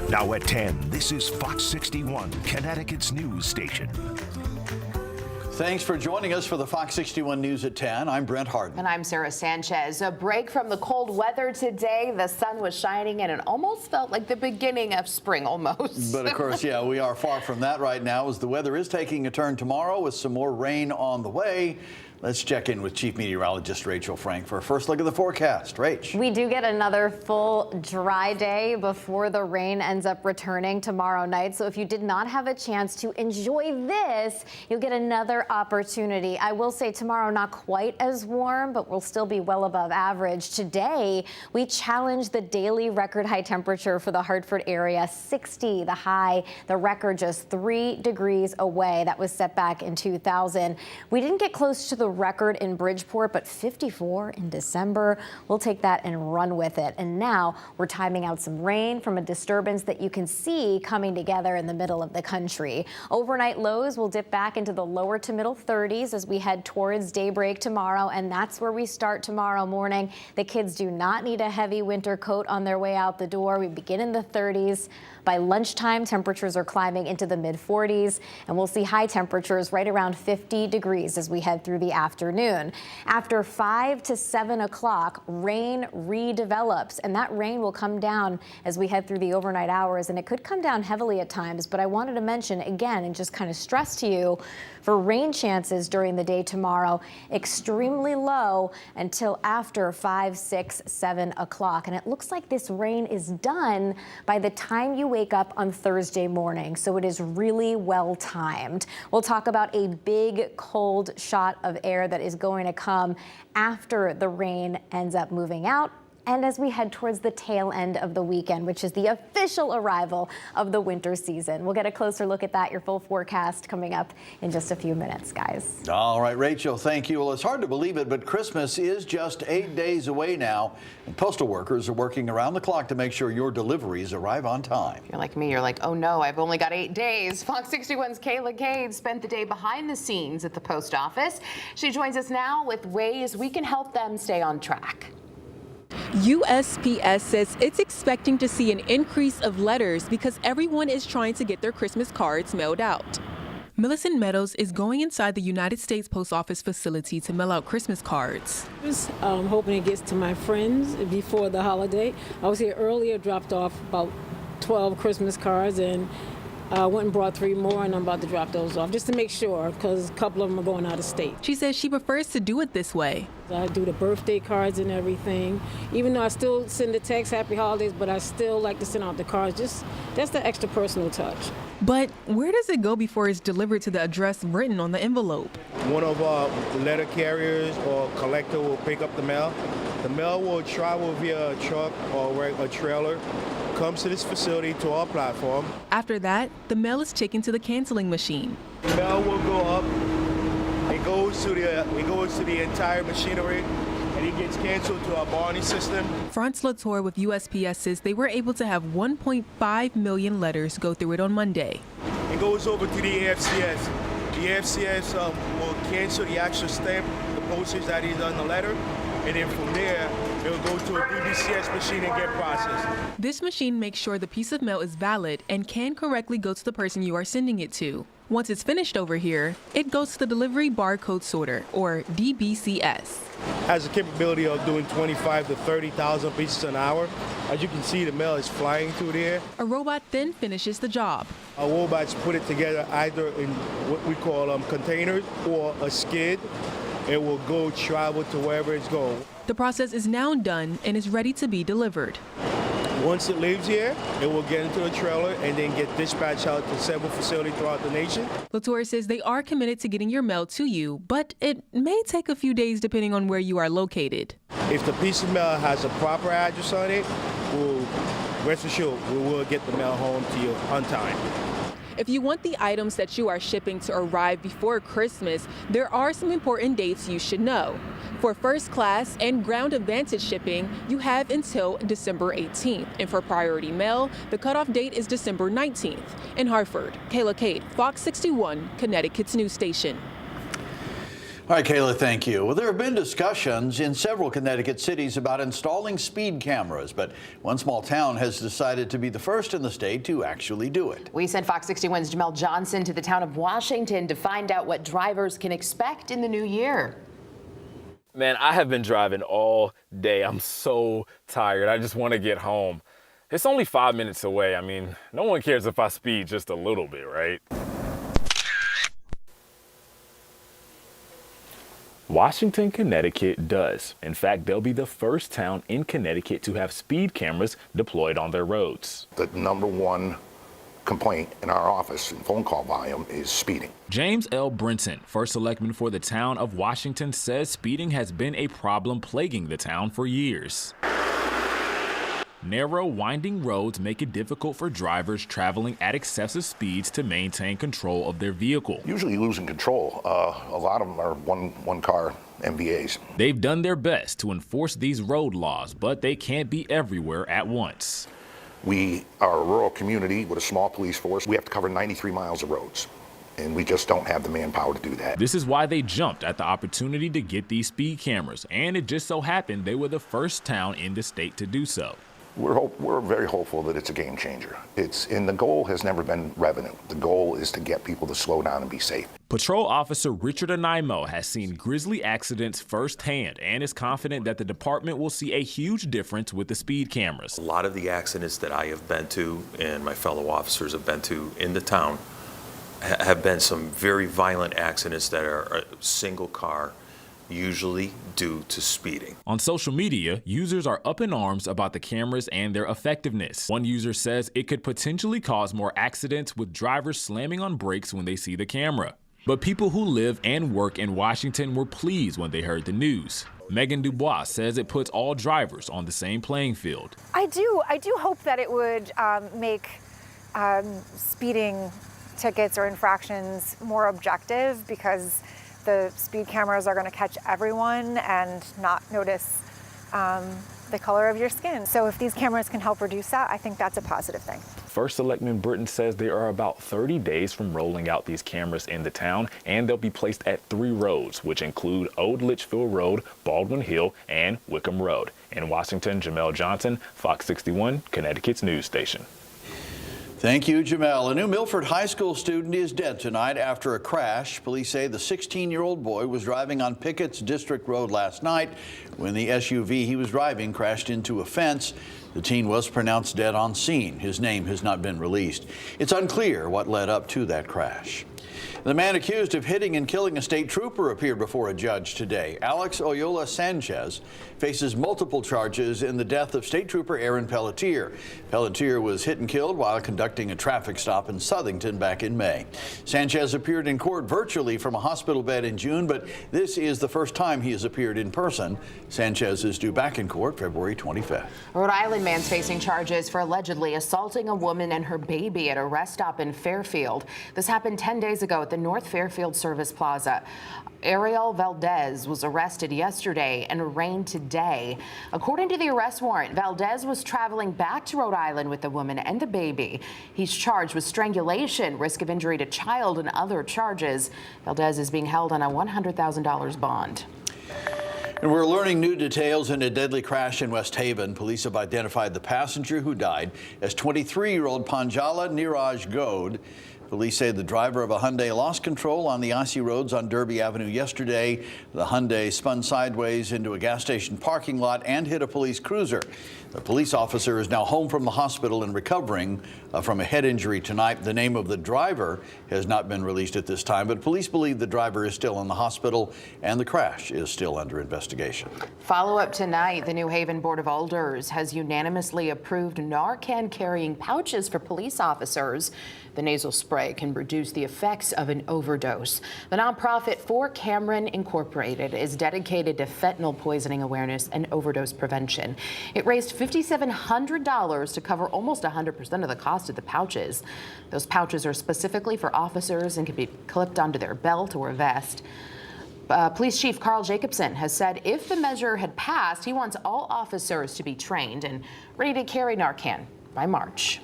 Now at 10, this is Fox 61, Connecticut's news station. Thanks for joining us for the Fox 61 News at 10. I'm Brent Harden. And I'm Sarah Sanchez. A break from the cold weather today. The sun was shining and it almost felt like the beginning of spring almost. But of course, yeah, we are far from that right now as the weather is taking a turn tomorrow with some more rain on the way. Let's check in with Chief Meteorologist Rachel Frank for a first look at the forecast. Rach. We do get another full dry day before the rain ends up returning tomorrow night. So if you did not have a chance to enjoy this, you'll get another opportunity. I will say tomorrow not quite as warm, but we'll still be well above average. Today, we challenged the daily record high temperature for the Hartford area, 60 the high, the record just 3 degrees away. That was set back in 2000. We didn't get close to the record in Bridgeport, but 54 in December. We'll take that and run with it. And now we're timing out some rain from a disturbance that you can see coming together in the middle of the country. Overnight lows will dip back into the lower to middle 30s as we head towards daybreak tomorrow, and that's where we start tomorrow morning. The kids do not need a heavy winter coat on their way out the door. We begin in the 30s. By lunchtime, temperatures are climbing into the mid 40s, and we'll see high temperatures right around 50 degrees as we head through the afternoon. After 5 to 7 o'clock, rain redevelops, and that rain will come down as we head through the overnight hours, and it could come down heavily at times. But I wanted to mention again and just kind of stress to you, for rain chances during the day tomorrow, extremely low until after 5, 6, 7 o'clock. And it looks like this rain is done by the time you wake up on Thursday morning. So it is really well timed. We'll talk about a big cold shot of air that is going to come after the rain ends up moving out, and as we head towards the tail end of the weekend, which is the official arrival of the winter season. We'll get a closer look at that, your full forecast coming up in just a few minutes, guys. All right, Rachel, thank you. Well, it's hard to believe it, but Christmas is just 8 days away now, and postal workers are working around the clock to make sure your deliveries arrive on time. If you're like me, you're like, oh no, I've only got 8 days. Fox 61's Kayla Cade spent the day behind the scenes at the post office. She joins us now with ways we can help them stay on track. USPS says it's expecting to see an increase of letters because everyone is trying to get their Christmas cards mailed out. Millicent Meadows is going inside the United States Post Office facility to mail out Christmas cards. I was hoping it gets to my friends before the holiday. I was here earlier, dropped off about 12 Christmas cards, and went and brought 3 more, and I'm about to drop those off just to make sure, because a couple of them are going out of state. She says she prefers to do it this way. I do the birthday cards and everything, even though I still send the text happy holidays, but I still like to send out the cards. Just that's the extra personal touch. But where does it go before it's delivered to the address written on the envelope? One of our letter carriers or collector will pick up the mail. The mail will travel via a truck or a trailer, comes to this facility to our platform. After that, the mail is taken to the canceling machine. The mail will go up. It goes to the entire machinery, and it gets canceled to our Barney system. Franz Latour with USPS says they were able to have 1.5 million letters go through it on Monday. It goes over to the AFCS. The AFCS will cancel the actual stamp, the postage that is on the letter, and then from there, it will go to a DBCS machine and get processed. This machine makes sure the piece of mail is valid and can correctly go to the person you are sending it to. Once it's finished over here, it goes to the Delivery Barcode Sorter, or DBCS. Has the capability of doing 25 to 30,000 pieces an hour. As you can see, the mail is flying through there. A robot then finishes the job. Our robots put it together either in what we call containers or a skid. It will go travel to wherever it's going. The process is now done and is ready to be delivered. Once it leaves here, it will get into a trailer and then get dispatched out to several facilities throughout the nation. Latour says they are committed to getting your mail to you, but it may take a few days depending on where you are located. If the piece of mail has a proper address on it, rest assured we will get the mail home to you on time. If you want the items that you are shipping to arrive before Christmas, there are some important dates you should know. For first class and ground advantage shipping, you have until December 18th. And for priority mail, the cutoff date is December 19th. In Hartford, Kayla Cade, Fox 61, Connecticut's news station. All right, Kayla, thank you. Well, there have been discussions in several Connecticut cities about installing speed cameras, but one small town has decided to be the first in the state to actually do it. We sent Fox 61's Jamel Johnson to the town of Washington to find out what drivers can expect in the new year. Man, I have been driving all day. I'm so tired. I just want to get home. It's only 5 minutes away. I mean, no one cares if I speed just a little bit, right? Washington, Connecticut does. In fact, they'll be the first town in Connecticut to have speed cameras deployed on their roads. The number one complaint in our office and phone call volume is speeding. James L. Brinson, first selectman for the town of Washington, says speeding has been a problem plaguing the town for years. Narrow, winding roads make it difficult for drivers traveling at excessive speeds to maintain control of their vehicle. Usually losing control. A lot of them are one car MVAs. They've done their best to enforce these road laws, but they can't be everywhere at once. We are a rural community with a small police force. We have to cover 93 miles of roads, and we just don't have the manpower to do that. This is why they jumped at the opportunity to get these speed cameras, and it just so happened they were the first town in the state to do so. We're very hopeful that it's a game changer. And the goal has never been revenue. The goal is to get people to slow down and be safe. Patrol Officer Richard Anaimo has seen grisly accidents firsthand and is confident that the department will see a huge difference with the speed cameras. A lot of the accidents that I have been to and my fellow officers have been to in the town have been some very violent accidents that are a single car, usually due to speeding. On social media, users are up in arms about the cameras and their effectiveness. One user says it could potentially cause more accidents with drivers slamming on brakes when they see the camera. But people who live and work in Washington were pleased when they heard the news. Megan Dubois says it puts all drivers on the same playing field. I do hope that it would make speeding tickets or infractions more objective, because the speed cameras are going to catch everyone and not notice the color of your skin. So if these cameras can help reduce that, I think that's a positive thing. First Selectman Britton says there are about 30 days from rolling out these cameras in the town, and they'll be placed at 3 roads, which include Old Litchfield Road, Baldwin Hill, and Wickham Road. In Washington, Jamel Johnson, Fox 61, Connecticut's news station. Thank you, Jamel. A New Milford High School student is dead tonight after a crash. Police say the 16-year-old boy was driving on Pickett's District Road last night when the SUV he was driving crashed into a fence. The teen was pronounced dead on scene. His name has not been released. It's unclear what led up to that crash. The man accused of hitting and killing a state trooper appeared before a judge today. Alex Oyola Sanchez faces multiple charges in the death of state trooper Aaron Pelletier. Pelletier was hit and killed while conducting a traffic stop in Southington back in May. Sanchez appeared in court virtually from a hospital bed in June, but this is the first time he has appeared in person. Sanchez is due back in court February 25th. A Rhode Island man's facing charges for allegedly assaulting a woman and her baby at a rest stop in Fairfield. This happened 10 days ago at the North Fairfield Service Plaza. Ariel Valdez was arrested yesterday and arraigned today. According to the arrest warrant, Valdez was traveling back to Rhode Island with the woman and the baby. He's charged with strangulation, risk of injury to child, and other charges. Valdez is being held on a $100,000 bond. And we're learning new details in a deadly crash in West Haven. Police have identified the passenger who died as 23-year-old Panjala Niraj Gode. Police say the driver of a Hyundai lost control on the icy roads on Derby Avenue yesterday. The Hyundai spun sideways into a gas station parking lot and hit a police cruiser. The police officer is now home from the hospital and recovering from a head injury tonight. The name of the driver has not been released at this time, but police believe the driver is still in the hospital and the crash is still under investigation. Follow up tonight, the New Haven Board of Alders has unanimously approved Narcan carrying pouches for police officers. The nasal spray can reduce the effects of an overdose. The nonprofit For Cameron Incorporated is dedicated to fentanyl poisoning awareness and overdose prevention. It raised $5,700 to cover almost 100% of the cost of the pouches. Those pouches are specifically for officers and can be clipped onto their belt or vest. Police Chief Carl Jacobson has said if the measure had passed, he wants all officers to be trained and ready to carry Narcan by March.